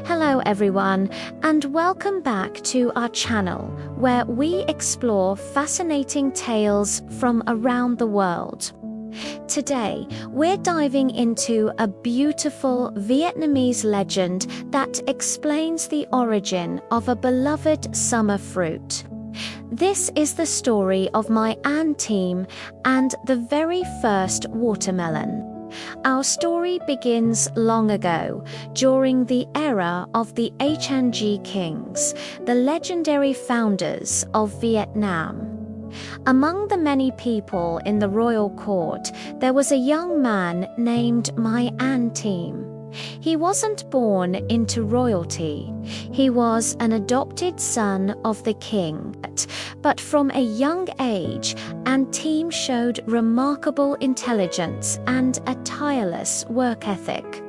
Hello everyone, and welcome back to our channel where we explore fascinating tales from around the world. Today, we're diving into a beautiful Vietnamese legend that explains the origin of a beloved summer fruit. This is the story of my aunt Tiem and the very first watermelon. Our story begins long ago, during the era of the HNG kings, the legendary founders of Vietnam. Among the many people in the royal court, there was a young man named my aunt Tiem. He wasn't born into royalty. He was an adopted son of the king. But from a young age, aunt Tiem showed remarkable intelligence and a tireless work ethic.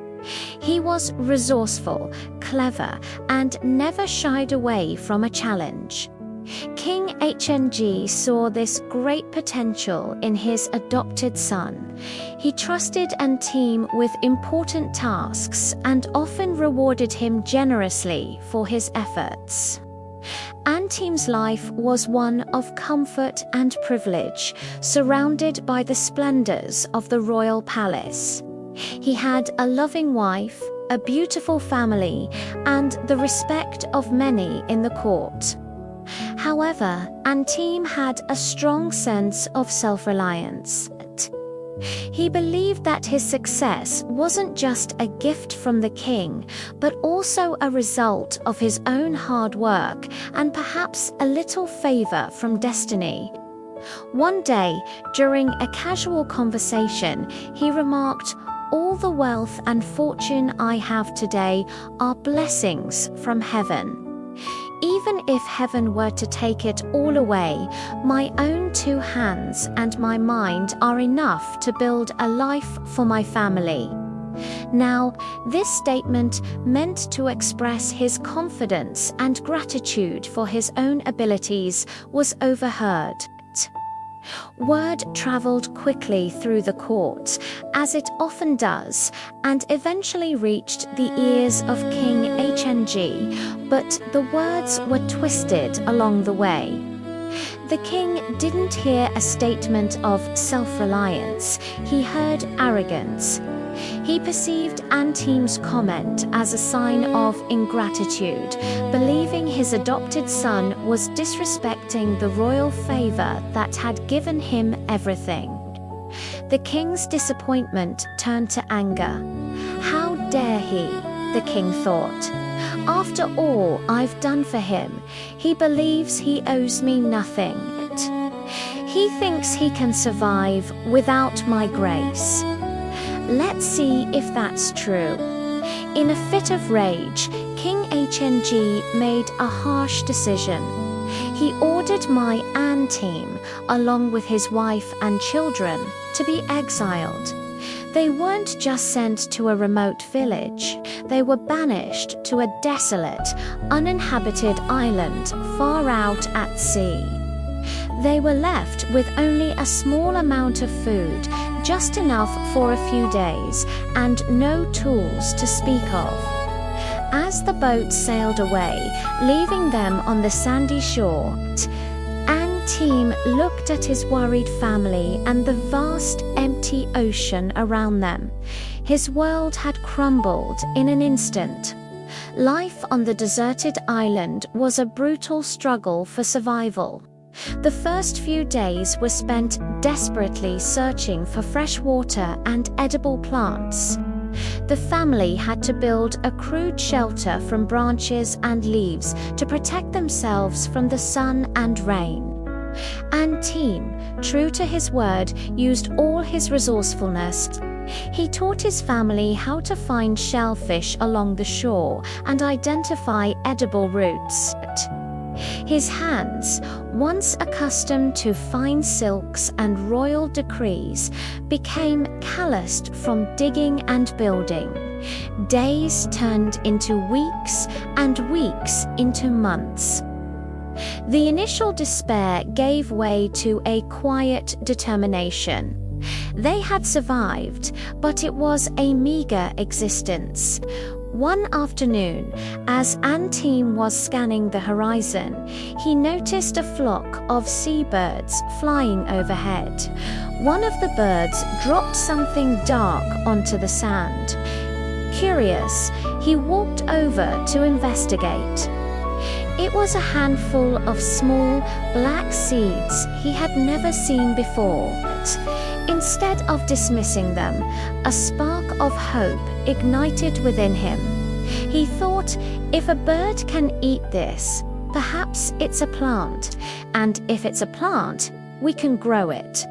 He was resourceful, clever, and never shied away from a challenge. King HNG saw this great potential in his adopted son. He trusted aunt Tiem with important tasks and often rewarded him generously for his efforts. Aunt Tiem's life was one of comfort and privilege, surrounded by the splendors of the royal palace. He had a loving wife, a beautiful family, and the respect of many in the court. However, aunt Tiem had a strong sense of self-reliance. He believed that his success wasn't just a gift from the king, but also a result of his own hard work and perhaps a little favor from destiny. One day, during a casual conversation, he remarked, "All the wealth and fortune I have today are blessings from heaven. Even if heaven were to take it all away, my own two hands and my mind are enough to build a life for my family." Now, this statement, meant to express his confidence and gratitude for his own abilities, was overheard. Word traveled quickly through the court, as it often does, and eventually reached the ears of King HNG, but the words were twisted along the way. The king didn't hear a statement of self-reliance, he heard arrogance. He perceived aunt Tiem's comment as a sign of ingratitude, believing his adopted son was disrespecting the royal favor that had given him everything. The king's disappointment turned to anger. How dare he, the king thought. After all I've done for him, he believes he owes me nothing. He thinks he can survive without my grace. Let's see if that's true. In a fit of rage, King HNG made a harsh decision. He ordered my aunt Tiem, along with his wife and children, to be exiled. They weren't just sent to a remote village, they were banished to a desolate, uninhabited island far out at sea. They were left with only a small amount of food, just enough for a few days, and no tools to speak of. As the boat sailed away, leaving them on the sandy shore, aunt Tiem looked at his worried family and the vast, empty ocean around them. His world had crumbled in an instant. Life on the deserted island was a brutal struggle for survival. The first few days were spent desperately searching for fresh water and edible plants. The family had to build a crude shelter from branches and leaves to protect themselves from the sun and rain. Aunt Tiem, true to his word, used all his resourcefulness. He taught his family how to find shellfish along the shore and identify edible roots. His hands, once accustomed to fine silks and royal decrees, became calloused from digging and building. Days turned into weeks and weeks into months. The initial despair gave way to a quiet determination. They had survived, but it was a meager existence. One afternoon, as Tiem was scanning the horizon, he noticed a flock of seabirds flying overhead. One of the birds dropped something dark onto the sand. Curious, he walked over to investigate. It was a handful of small, black seeds he had never seen before. Instead of dismissing them, a spark of hope ignited within him. He thought, if a bird can eat this, perhaps it's a plant, and if it's a plant, we can grow it.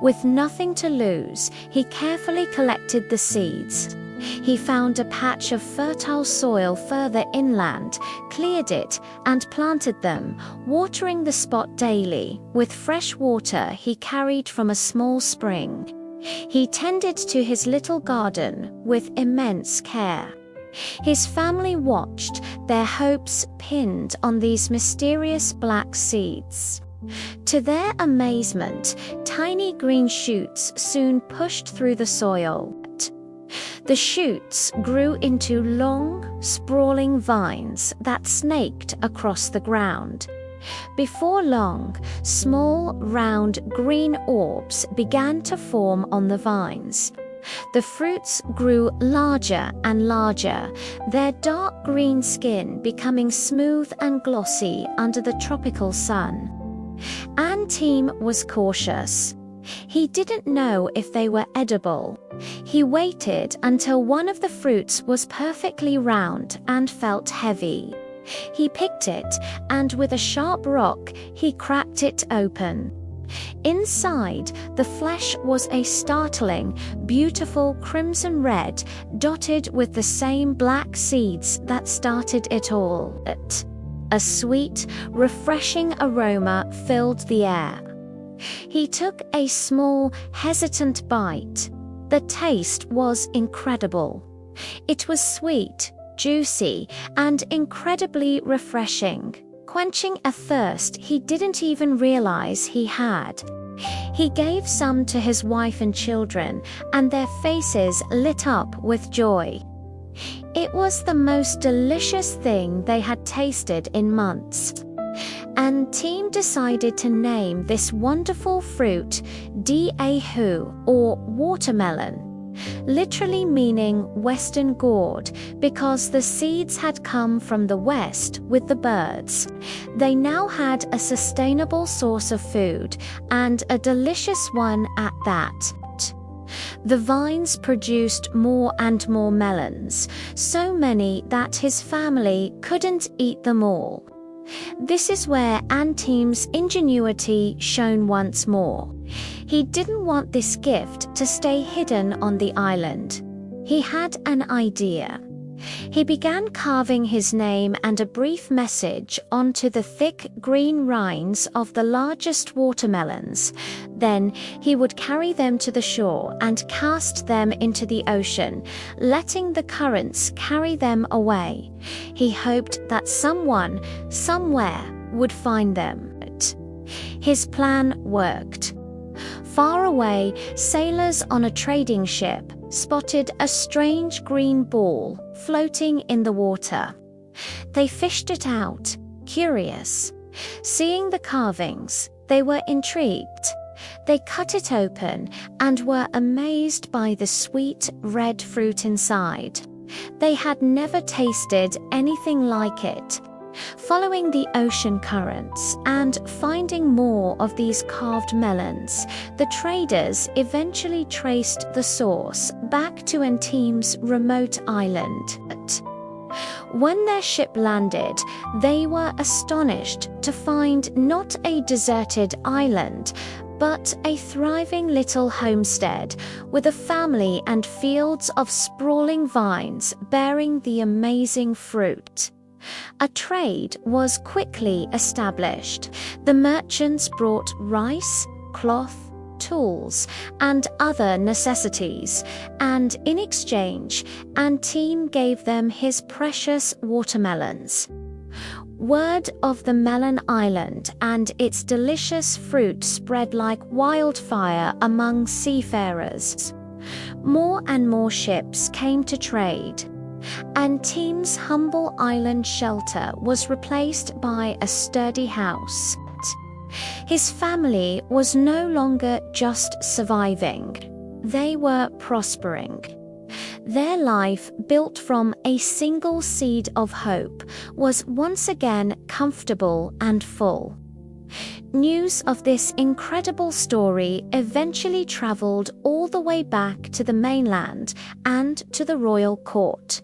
With nothing to lose, he carefully collected the seeds. He found a patch of fertile soil further inland, cleared it, and planted them, watering the spot daily with fresh water he carried from a small spring. He tended to his little garden with immense care. His family watched, their hopes pinned on these mysterious black seeds. To their amazement, tiny green shoots soon pushed through the soil. The shoots grew into long, sprawling vines that snaked across the ground. Before long, small, round, green orbs began to form on the vines. The fruits grew larger and larger, their dark green skin becoming smooth and glossy under the tropical sun. Tiem was cautious. He didn't know if they were edible. He waited until one of the fruits was perfectly round and felt heavy. He picked it, and with a sharp rock, he cracked it open. Inside, the flesh was a startling, beautiful crimson red, dotted with the same black seeds that started it all. A sweet, refreshing aroma filled the air. He took a small, hesitant bite. The taste was incredible. It was sweet, juicy, and incredibly refreshing, quenching a thirst he didn't even realize he had. He gave some to his wife and children, and their faces lit up with joy. It was the most delicious thing they had tasted in months. Tiem decided to name this wonderful fruit Dahu, or watermelon, literally meaning western gourd, because the seeds had come from the west with the birds. They now had a sustainable source of food, and a delicious one at that. The vines produced more and more melons, so many that his family couldn't eat them all. This is where Tiem's ingenuity shone once more. He didn't want this gift to stay hidden on the island. He had an idea. He began carving his name and a brief message onto the thick green rinds of the largest watermelons. Then he would carry them to the shore and cast them into the ocean, letting the currents carry them away. He hoped that someone, somewhere, would find them. His plan worked. Far away, sailors on a trading ship spotted a strange green ball floating in the water. They fished it out, curious. Seeing the carvings, they were intrigued. They cut it open and were amazed by the sweet red fruit inside. They had never tasted anything like it. Following the ocean currents and finding more of these carved melons, the traders eventually traced the source back to Tiem's remote island. When their ship landed, they were astonished to find not a deserted island, but a thriving little homestead with a family and fields of sprawling vines bearing the amazing fruit. A trade was quickly established. The merchants brought rice, cloth, tools, and other necessities, and in exchange, Tiem gave them his precious watermelons. Word of the Melon Island and its delicious fruit spread like wildfire among seafarers. More and more ships came to trade. and Tiem's humble island shelter was replaced by a sturdy house. His family was no longer just surviving. They were prospering. Their life, built from a single seed of hope, was once again comfortable and full. News of this incredible story eventually traveled all the way back to the mainland and to the royal court.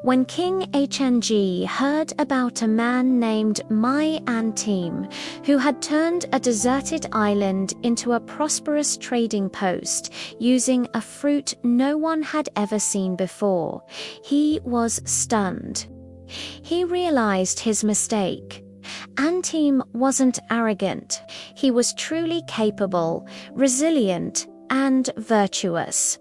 When King HNG heard about a man named Tiem, who had turned a deserted island into a prosperous trading post using a fruit no one had ever seen before, he was stunned. He realized his mistake. Tiem wasn't arrogant. He was truly capable, resilient, and virtuous.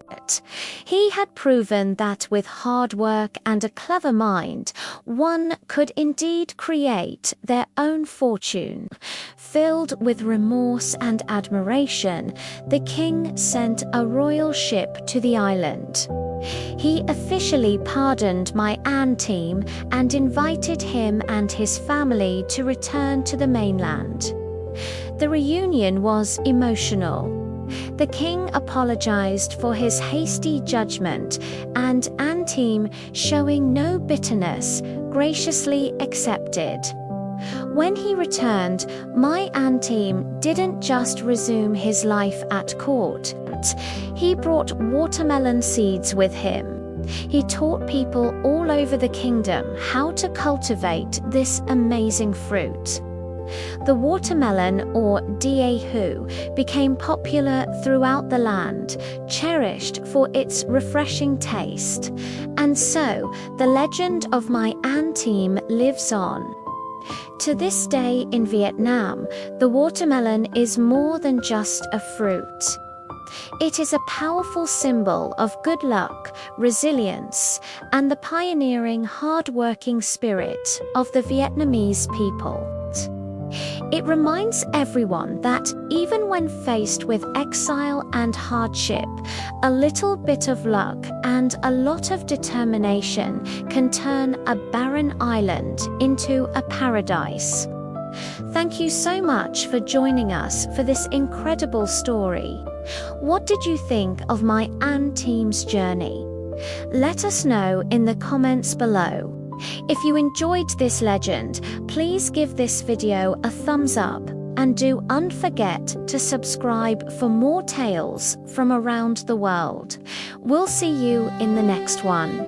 He had proven that with hard work and a clever mind, one could indeed create their own fortune. Filled with remorse and admiration, the king sent a royal ship to the island. He officially pardoned Tiem and invited him and his family to return to the mainland. The reunion was emotional. The king apologized for his hasty judgment, and Tiem, showing no bitterness, graciously accepted. When he returned, Tiem didn't just resume his life at court. He brought watermelon seeds with him. He taught people all over the kingdom how to cultivate this amazing fruit. The watermelon, or daehu, became popular throughout the land, cherished for its refreshing taste. And so, the legend of Tiem lives on. To this day in Vietnam, the watermelon is more than just a fruit. It is a powerful symbol of good luck, resilience, and the pioneering, hard-working spirit of the Vietnamese people. It reminds everyone that even when faced with exile and hardship, a little bit of luck and a lot of determination can turn a barren island into a paradise. Thank you so much for joining us for this incredible story. What did you think of Tiem's journey? Let us know in the comments below. If you enjoyed this legend, please give this video a thumbs up and don't forget to subscribe for more tales from around the world. We'll see you in the next one.